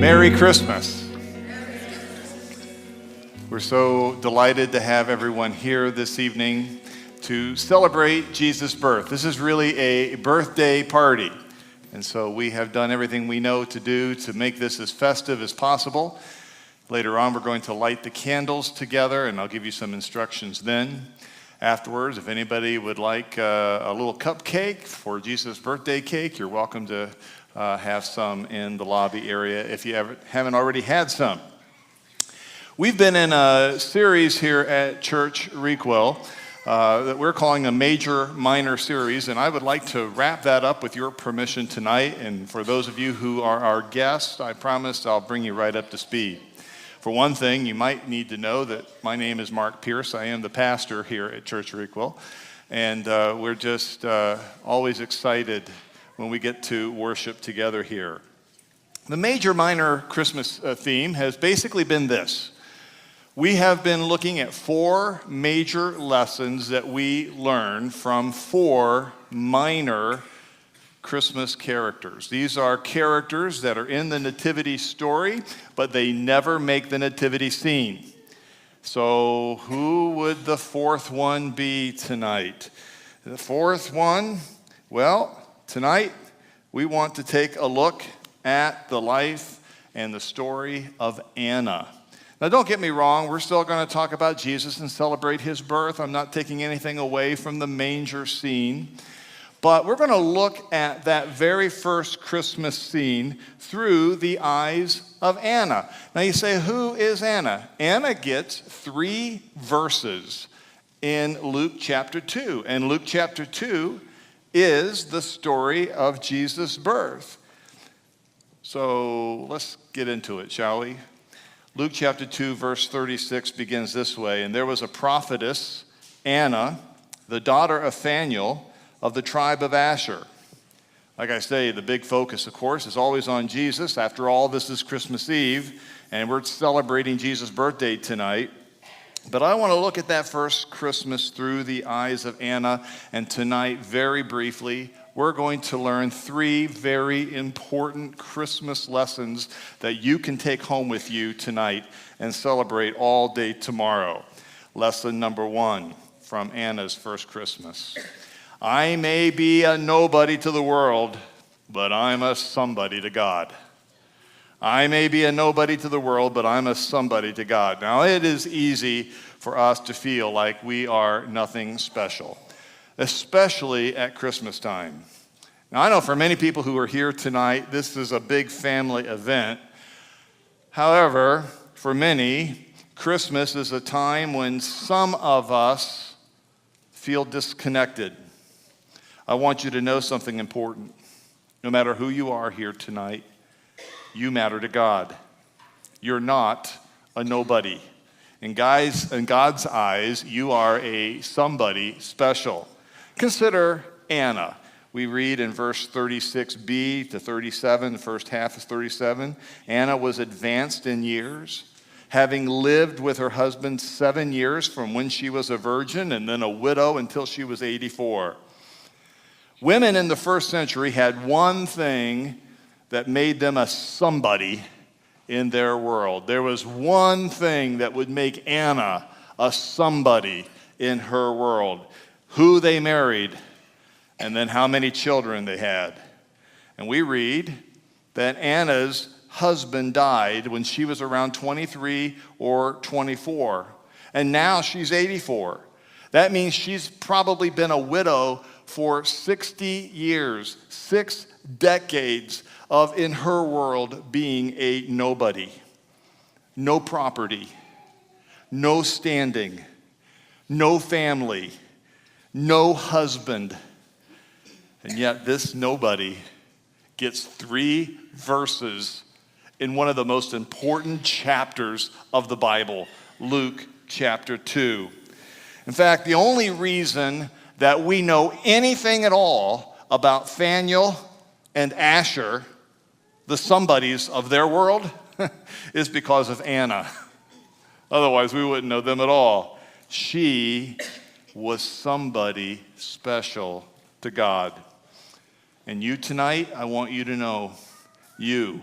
Merry Christmas. We're so delighted to have everyone here this evening to celebrate Jesus' birth. This is really a birthday party. And so we have done everything we know to do to make this as festive as possible. Later on, we're going to light the candles together, and I'll give you some instructions then. Afterwards, if anybody would like a little cupcake for Jesus' birthday cake, you're welcome to have some in the lobby area if you haven't already had some. We've been in a series here at Church Requel that we're calling a major minor series, and I would like to wrap that up with your permission tonight. And for those of you who are our guests, I promise I'll bring you right up to speed. For one thing, you might need to know that my name is Mark Pierce. I am the pastor here at Church Requel, and we're just always excited when we get to worship together here. The major minor Christmas theme has basically been this. We have been looking at 4 major lessons that we learn from 4 minor Christmas characters. These are characters that are in the nativity story, but they never make the nativity scene. So who would the 4th one be tonight? The 4th one, well, tonight we want to take a look at the life and the story of Anna. Now, don't get me wrong, we're still going to talk about Jesus and celebrate his birth. I'm not taking anything away from the manger scene. But we're going to look at that very first Christmas scene through the eyes of Anna. Now you say, who is Anna? Anna gets 3 verses in Luke chapter 2. And Luke chapter 2 is the story of Jesus' birth. So let's get into it, shall we? Luke chapter 2, verse 36 begins this way. And there was a prophetess, Anna, the daughter of Phanuel, of the tribe of Asher. Like I say, the big focus, of course, is always on Jesus. After all, this is Christmas Eve, and we're celebrating Jesus' birthday tonight. But I want to look at that first Christmas through the eyes of Anna, and tonight, very briefly, we're going to learn 3 very important Christmas lessons that you can take home with you tonight and celebrate all day tomorrow. Lesson number 1 from Anna's first Christmas. I may be a nobody to the world, but I'm a somebody to God. I may be a nobody to the world, but I'm a somebody to God. Now, it is easy for us to feel like we are nothing special, especially at Christmas time. Now, I know for many people who are here tonight, this is a big family event. However, for many, Christmas is a time when some of us feel disconnected. I want you to know something important. No matter who you are here tonight, you matter to God. You're not a nobody. In God's eyes, you are a somebody special. Consider Anna. We read in verse 36b to 37, the first half is 37. Anna was advanced in years, having lived with her husband 7 years from when she was a virgin and then a widow until she was 84. Women in the first century had one thing that made them a somebody in their world. There was one thing that would make Anna a somebody in her world. Who they married, and then how many children they had. And we read that Anna's husband died when she was around 23 or 24. And now she's 84. That means she's probably been a widow for 60 years, 6 decades of, in her world, being a nobody. No property, no standing, no family, no husband. And yet this nobody gets 3 verses in one of the most important chapters of the Bible, Luke chapter 2. In fact, the only reason that we know anything at all about Phanuel and Asher, the somebodies of their world, is because of Anna. Otherwise, we wouldn't know them at all. She was somebody special to God. And you tonight, I want you to know, you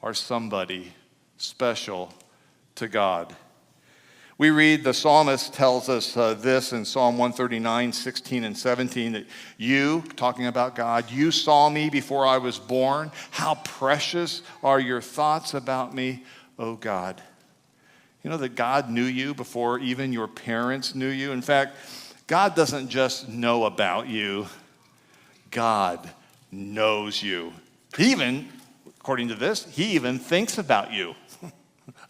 are somebody special to God. We read, the psalmist tells us this in Psalm 139, 16 and 17, that you, talking about God, you saw me before I was born. How precious are your thoughts about me, O God. You know that God knew you before even your parents knew you? In fact, God doesn't just know about you. God knows you. He even, according to this, he even thinks about you.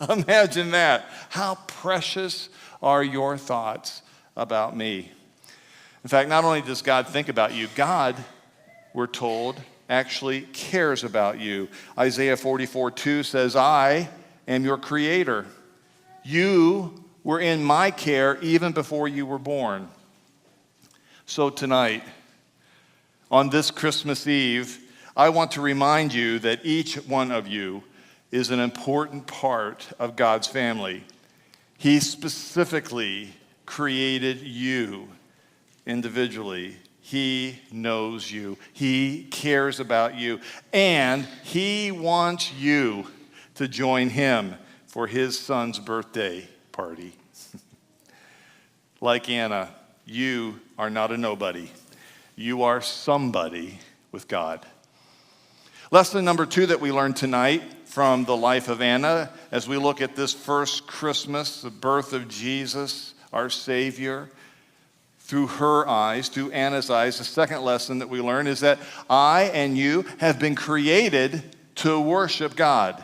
Imagine that. How precious are your thoughts about me? In fact, not only does God think about you, God, we're told, actually cares about you. Isaiah 44:2 says, I am your creator. You were in my care even before you were born. So tonight, on this Christmas Eve, I want to remind you that each one of you is an important part of God's family. He specifically created you individually. He knows you. He cares about you. And he wants you to join him for his son's birthday party. Like Anna, you are not a nobody. You are somebody with God. Lesson number 2 that we learned tonight from the life of Anna, as we look at this first Christmas, the birth of Jesus, our Savior, through her eyes, through Anna's eyes, the second lesson that we learn is that I and you have been created to worship God.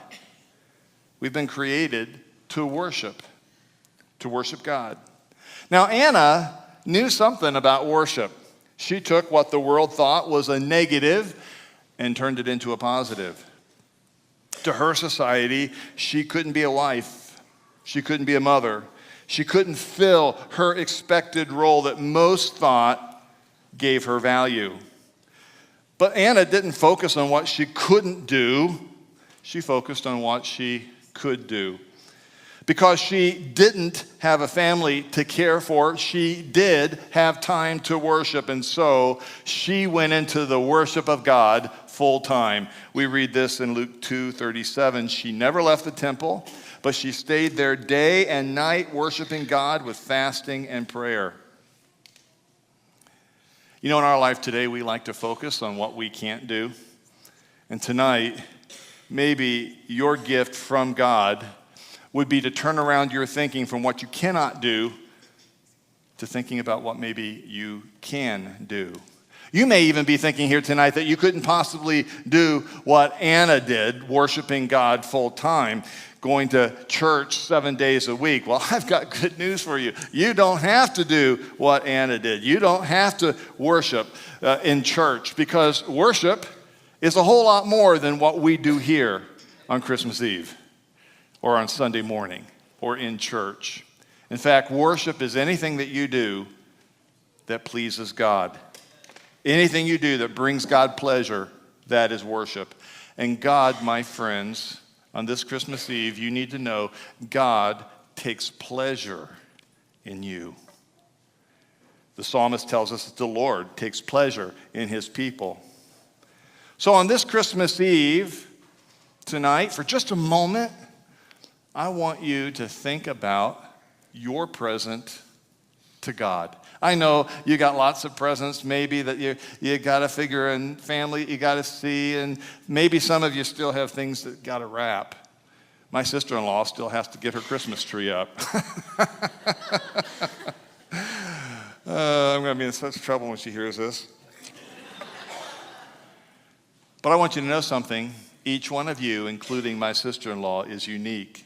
We've been created to worship God. Now, Anna knew something about worship. She took what the world thought was a negative and turned it into a positive. To her society, she couldn't be a wife. She couldn't be a mother. She couldn't fill her expected role that most thought gave her value. But Anna didn't focus on what she couldn't do. She focused on what she could do. Because she didn't have a family to care for, she did have time to worship, and so she went into the worship of God full time. We read this in Luke 2:37. She never left the temple, but she stayed there day and night worshiping God with fasting and prayer. You know, in our life today, we like to focus on what we can't do. And tonight, maybe your gift from God would be to turn around your thinking from what you cannot do to thinking about what maybe you can do. You may even be thinking here tonight that you couldn't possibly do what Anna did, worshiping God full time, going to church 7 days a week. Well, I've got good news for you. You don't have to do what Anna did. You don't have to worship in church, because worship is a whole lot more than what we do here on Christmas Eve, or on Sunday morning, or in church. In fact, worship is anything that you do that pleases God. Anything you do that brings God pleasure, that is worship. And God, my friends, on this Christmas Eve, you need to know God takes pleasure in you. The psalmist tells us that the Lord takes pleasure in his people. So on this Christmas Eve, tonight, for just a moment, I want you to think about your present to God. I know you got lots of presents maybe that you got to figure, and family you got to see, and maybe some of you still have things that got to wrap. My sister-in-law still has to get her Christmas tree up. I'm going to be in such trouble when she hears this. But I want you to know something. Each one of you, including my sister-in-law, is unique.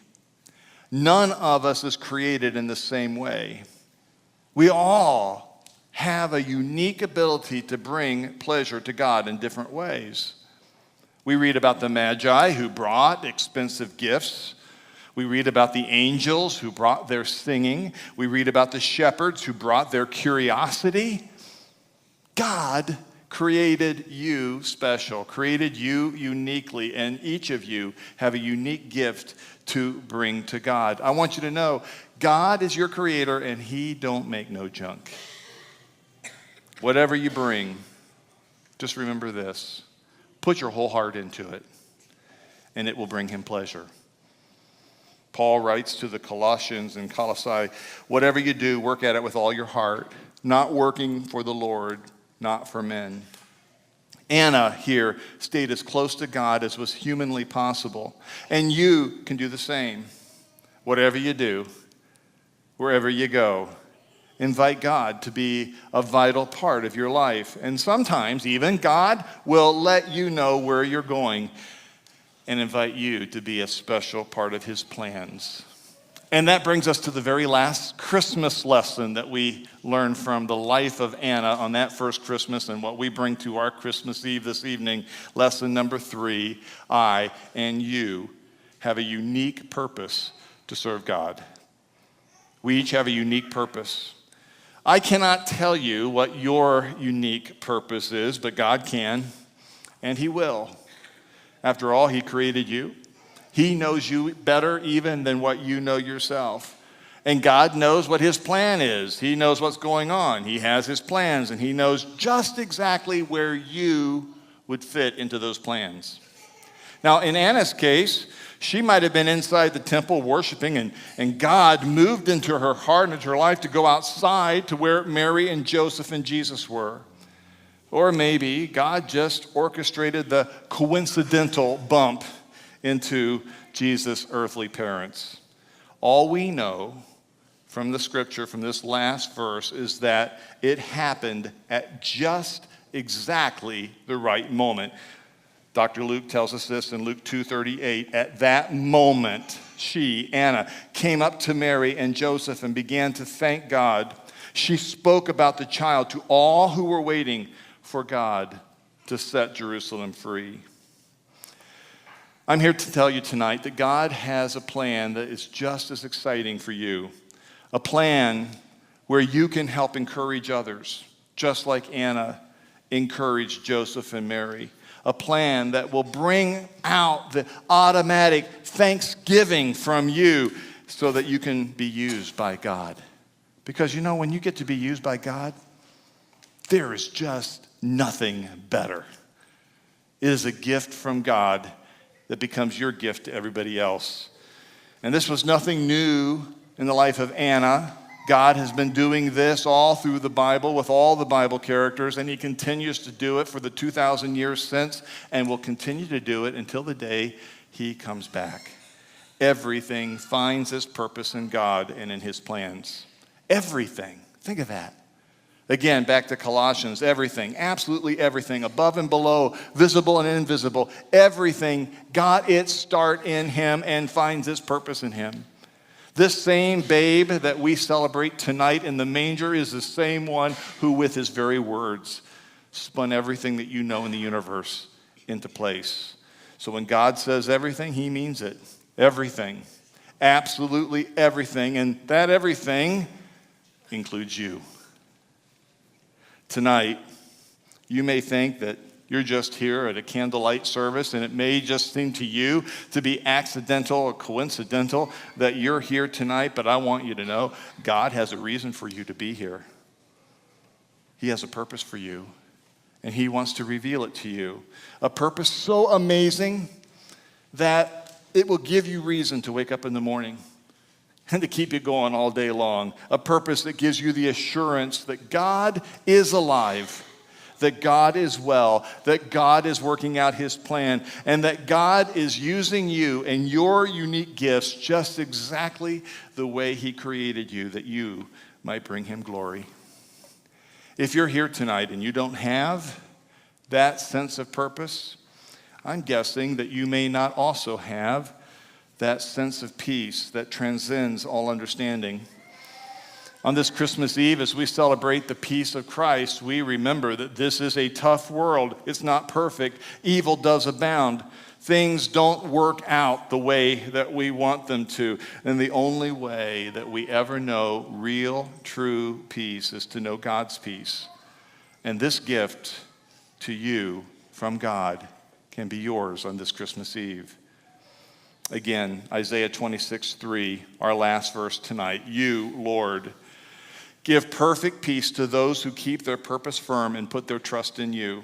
None of us is created in the same way. We all have a unique ability to bring pleasure to God in different ways. We read about the Magi who brought expensive gifts. We read about the angels who brought their singing. We read about the shepherds who brought their curiosity. God created you special, created you uniquely, and each of you have a unique gift to bring to God. I want you to know God is your creator, and he don't make no junk. Whatever you bring, just remember this. Put your whole heart into it. and it will bring him pleasure. Paul writes to the Colossians in Colossae, whatever you do, work at it with all your heart, not working for the Lord, not for men. Anna here stayed as close to God as was humanly possible. And you can do the same. Whatever you do, wherever you go, invite God to be a vital part of your life. And sometimes even God will let you know where you're going and invite you to be a special part of his plans. And that brings us to the very last Christmas lesson that we learned from the life of Anna on that first Christmas and what we bring to our Christmas Eve this evening. Lesson number 3, I and you have a unique purpose to serve God. We each have a unique purpose. I cannot tell you what your unique purpose is, but God can, and he will. After all, he created you. He knows you better even than what you know yourself. And God knows what his plan is. He knows what's going on. He has his plans, and he knows just exactly where you would fit into those plans. Now, in Anna's case, she might have been inside the temple worshiping, and God moved into her heart and into her life to go outside to where Mary and Joseph and Jesus were. Or maybe God just orchestrated the coincidental bump into Jesus' earthly parents. All we know from the scripture, from this last verse, is that it happened at just exactly the right moment. Dr. Luke tells us this in Luke 2:38. At that moment, she, Anna, came up to Mary and Joseph and began to thank God. She spoke about the child to all who were waiting for God to set Jerusalem free. I'm here to tell you tonight that God has a plan that is just as exciting for you. A plan where you can help encourage others, just like Anna encouraged Joseph and Mary. A plan that will bring out the automatic thanksgiving from you so that you can be used by God. Because you know, when you get to be used by God, there is just nothing better. It is a gift from God that becomes your gift to everybody else. And this was nothing new in the life of Anna. God has been doing this all through the Bible with all the Bible characters, and he continues to do it for the 2,000 years since, and will continue to do it until the day he comes back. Everything finds its purpose in God and in his plans. Everything. Think of that. Again, back to Colossians, everything, absolutely everything, above and below, visible and invisible, everything got its start in him and finds its purpose in him. This same babe that we celebrate tonight in the manger is the same one who, with his very words, spun everything that you know in the universe into place. So when God says everything, he means it. Everything. Absolutely everything. And that everything includes you. Tonight, you may think that you're just here at a candlelight service, and it may just seem to you to be accidental or coincidental that you're here tonight, but I want you to know God has a reason for you to be here. He has a purpose for you, and he wants to reveal it to you. A purpose so amazing that it will give you reason to wake up in the morning and to keep you going all day long. A purpose that gives you the assurance that God is alive, that God is well, that God is working out his plan, and that God is using you and your unique gifts just exactly the way he created you, that you might bring him glory. If you're here tonight and you don't have that sense of purpose, I'm guessing that you may not also have that sense of peace that transcends all understanding. On this Christmas Eve, as we celebrate the peace of Christ, we remember that this is a tough world. It's not perfect. Evil does abound. Things don't work out the way that we want them to. And the only way that we ever know real, true peace is to know God's peace. And this gift to you from God can be yours on this Christmas Eve. Again, Isaiah 26:3, our last verse tonight. You, Lord, give perfect peace to those who keep their purpose firm and put their trust in you.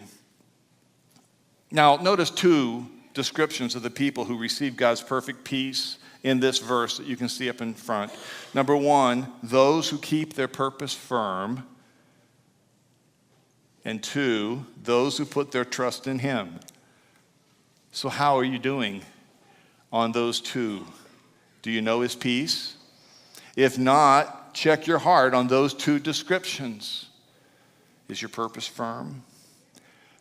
Now, notice too, descriptions of the people who received God's perfect peace in this verse that you can see up in front. Number one, those who keep their purpose firm. And two, those who put their trust in him. So how are you doing on those two? Do you know his peace? If not, check your heart on those two descriptions. Is your purpose firm?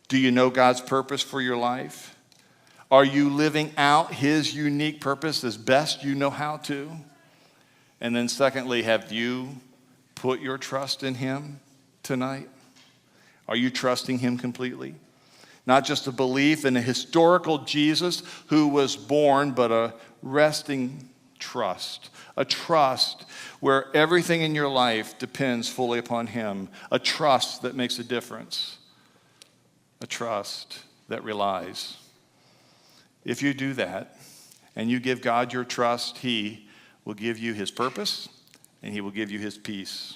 Do you know God's purpose for your life? Are you living out his unique purpose as best you know how to? And then secondly, have you put your trust in him tonight? Are you trusting him completely? Not just a belief in a historical Jesus who was born, but a resting trust. A trust where everything in your life depends fully upon him. A trust that makes a difference. A trust that relies. If you do that and you give God your trust, he will give you his purpose and he will give you his peace.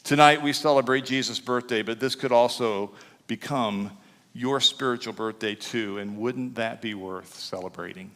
Tonight we celebrate Jesus' birthday, but this could also become your spiritual birthday too, and wouldn't that be worth celebrating?